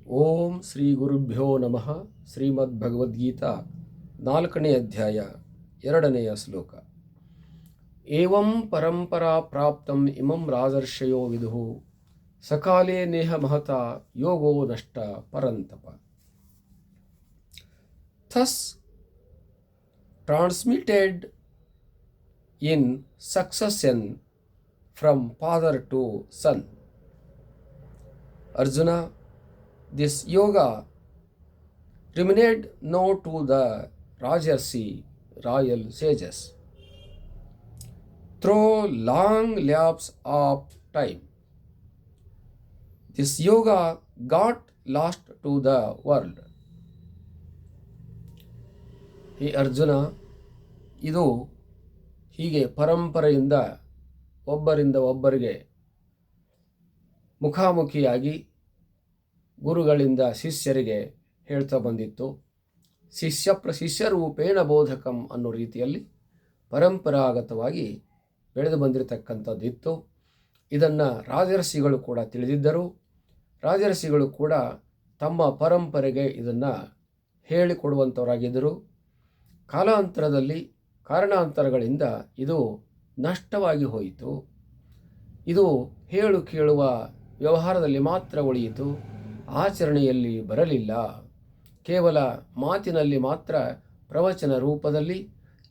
ಓಂ ಶ್ರೀ ಗುರುಭ್ಯೋ ನಮಃ. ಶ್ರೀಮದ್ ಭಗವದ್ಗೀತಾ 4ನೇ ಅಧ್ಯಾಯ 2ನೆಯ ಶ್ಲೋಕ. ಏವಂ ಪರಂಪರಾ ಪ್ರಾಪ್ತಂ ಇಮಂ ರಾಜರ್ಷಯೋ ವಿದುಃ ಸಕಾಲೇ ನೇಹ ಮಹತಾ ಯೋಗೋ ನಷ್ಟ ಪರಂತಪ. Thus transmitted in succession from father to son. Arjuna, this yoga remained known to the Rajarsi royal sages through long lapse of time. This yoga got lost to the world. ಹೇ ಅರ್ಜುನ, ಇದು ಹೀಗೆ ಪರಂಪರೆಯಿಂದ ಒಬ್ಬರಿಂದ ಒಬ್ಬರಿಗೆ ಮುಖಾಮುಖಿಯಾಗಿ ಗುರುಗಳಿಂದ ಶಿಷ್ಯರಿಗೆ ಹೇಳ್ತಾ ಬಂದಿತ್ತು. ಶಿಷ್ಯರೂಪೇಣ ಬೋಧಕಂ ಅನ್ನೋ ರೀತಿಯಲ್ಲಿ ಪರಂಪರಾಗತವಾಗಿ ಬೆಳೆದು ಬಂದಿರತಕ್ಕಂಥದ್ದಿತ್ತು. ಇದನ್ನು ರಾಜರ್ಷಿಗಳು ಕೂಡ ತಿಳಿದಿದ್ದರು. ರಾಜರ್ಷಿಗಳು ಕೂಡ ತಮ್ಮ ಪರಂಪರೆಗೆ ಇದನ್ನು ಹೇಳಿಕೊಡುವಂಥವರಾಗಿದ್ದರು. ಕಾಲಾಂತರದಲ್ಲಿ ಕಾರಣಾಂತರಗಳಿಂದ ಇದು ನಷ್ಟವಾಗಿ ಹೋಯಿತು. ಇದು ಹೇಳು ಕೇಳುವ ವ್ಯವಹಾರದಲ್ಲಿ ಮಾತ್ರ ಉಳಿಯಿತು, ಆಚರಣೆಯಲ್ಲಿ ಬರಲಿಲ್ಲ. ಕೇವಲ ಮಾತಿನಲ್ಲಿ ಮಾತ್ರ ಪ್ರವಚನ ರೂಪದಲ್ಲಿ,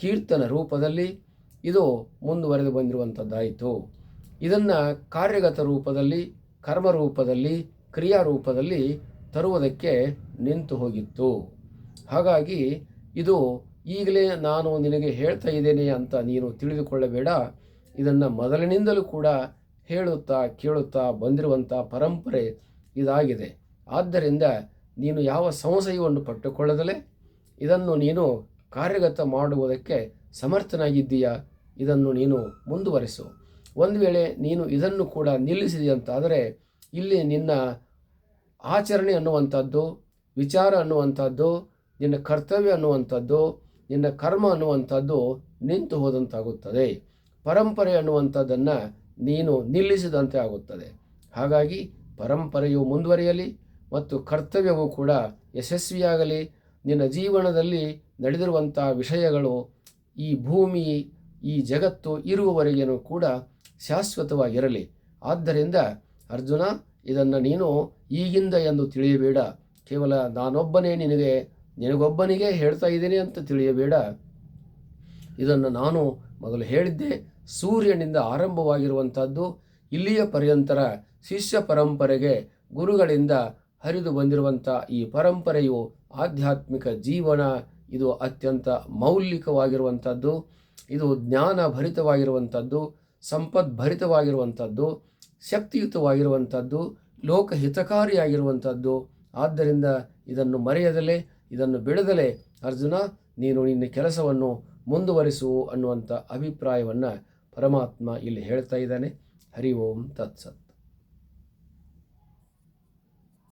ಕೀರ್ತನ ರೂಪದಲ್ಲಿ ಇದು ಮುಂದುವರೆದು ಬಂದಿರುವಂಥದ್ದಾಯಿತು. ಇದನ್ನು ಕಾರ್ಯಗತ ರೂಪದಲ್ಲಿ, ಕರ್ಮ ರೂಪದಲ್ಲಿ, ಕ್ರಿಯಾರೂಪದಲ್ಲಿ ತರುವುದಕ್ಕೆ ನಿಂತು ಹೋಗಿತ್ತು. ಹಾಗಾಗಿ ಇದು ಈಗಲೇ ನಾನು ನಿನಗೆ ಹೇಳ್ತಾ ಇದ್ದೇನೆ ಅಂತ ನೀನು ತಿಳಿದುಕೊಳ್ಳಬೇಡ. ಇದನ್ನು ಮೊದಲಿನಿಂದಲೂ ಕೂಡ ಹೇಳುತ್ತಾ ಕೇಳುತ್ತಾ ಬಂದಿರುವಂಥ ಪರಂಪರೆ ಇದಾಗಿದೆ. ಆದ್ದರಿಂದ ನೀನು ಯಾವ ಸಂಶಯವನ್ನು ಪಟ್ಟುಕೊಳ್ಳದಲೇ ಇದನ್ನು ನೀನು ಕಾರ್ಯಗತ ಮಾಡುವುದಕ್ಕೆ ಸಮರ್ಥನಾಗಿದ್ದೀಯಾ, ಇದನ್ನು ನೀನು ಮುಂದುವರಿಸು. ಒಂದು ವೇಳೆ ನೀನು ಇದನ್ನು ಕೂಡ ನಿಲ್ಲಿಸಿದೆಯಂತಾದರೆ ಇಲ್ಲಿ ನಿನ್ನ ಆಚರಣೆ ಅನ್ನುವಂಥದ್ದು, ವಿಚಾರ ಅನ್ನುವಂಥದ್ದು, ನಿನ್ನ ಕರ್ತವ್ಯ ಅನ್ನುವಂಥದ್ದು, ನಿನ್ನ ಕರ್ಮ ಅನ್ನುವಂಥದ್ದು ನಿಂತು ಹೋದಂತಾಗುತ್ತದೆ. ಪರಂಪರೆ ಅನ್ನುವಂಥದ್ದನ್ನು ನೀನು ನಿಲ್ಲಿಸಿದಂತೆ ಆಗುತ್ತದೆ. ಹಾಗಾಗಿ ಪರಂಪರೆಯು ಮುಂದುವರಿಯಲಿ ಮತ್ತು ಕರ್ತವ್ಯವೂ ಕೂಡ ಯಶಸ್ವಿಯಾಗಲಿ. ನಿನ್ನ ಜೀವನದಲ್ಲಿ ನಡೆದಿರುವಂಥ ವಿಷಯಗಳು ಈ ಭೂಮಿ, ಈ ಜಗತ್ತು ಇರುವವರೆಗೇನೂ ಕೂಡ ಶಾಶ್ವತವಾಗಿರಲಿ. ಆದ್ದರಿಂದ ಅರ್ಜುನ, ಇದನ್ನು ನೀನು ಈಗಿಂದ ಎಂದು ತಿಳಿಯಬೇಡ. ಕೇವಲ ನಾನೊಬ್ಬನೇ ನಿನಗೊಬ್ಬನಿಗೆ ಹೇಳ್ತಾ ಇದ್ದೀನಿ ಅಂತ ತಿಳಿಯಬೇಡ. ಇದನ್ನು ನಾನು ಮೊದಲು ಹೇಳಿದ್ದೆ. ಸೂರ್ಯನಿಂದ ಆರಂಭವಾಗಿರುವಂಥದ್ದು ಇಲ್ಲಿಯ ಪರ್ಯಂತರ ಶಿಷ್ಯ ಪರಂಪರೆಗೆ ಗುರುಗಳಿಂದ ಹರಿದು ಬಂದಿರುವಂಥ ಈ ಪರಂಪರೆಯು ಆಧ್ಯಾತ್ಮಿಕ ಜೀವನ. ಇದು ಅತ್ಯಂತ ಮೌಲಿಕವಾಗಿರುವಂಥದ್ದು, ಇದು ಜ್ಞಾನ ಭರಿತವಾಗಿರುವಂಥದ್ದು, ಸಂಪದ್ಭರಿತವಾಗಿರುವಂಥದ್ದು, ಶಕ್ತಿಯುತವಾಗಿರುವಂಥದ್ದು, ಲೋಕಹಿತಕಾರಿಯಾಗಿರುವಂಥದ್ದು. ಆದ್ದರಿಂದ ಇದನ್ನು ಮರೆಯದಲೇ, ಇದನ್ನು ಬಿಡದಲೇ ಅರ್ಜುನ ನೀನು ನಿನ್ನ ಕೆಲಸವನ್ನು ಮುಂದುವರಿಸು ಅನ್ನುವಂಥ ಅಭಿಪ್ರಾಯವನ್ನು ಪರಮಾತ್ಮ ಇಲ್ಲಿ ಹೇಳ್ತಾ ಇದ್ದಾನೆ. ಹರಿ ಓಂ ತತ್ಸತ್.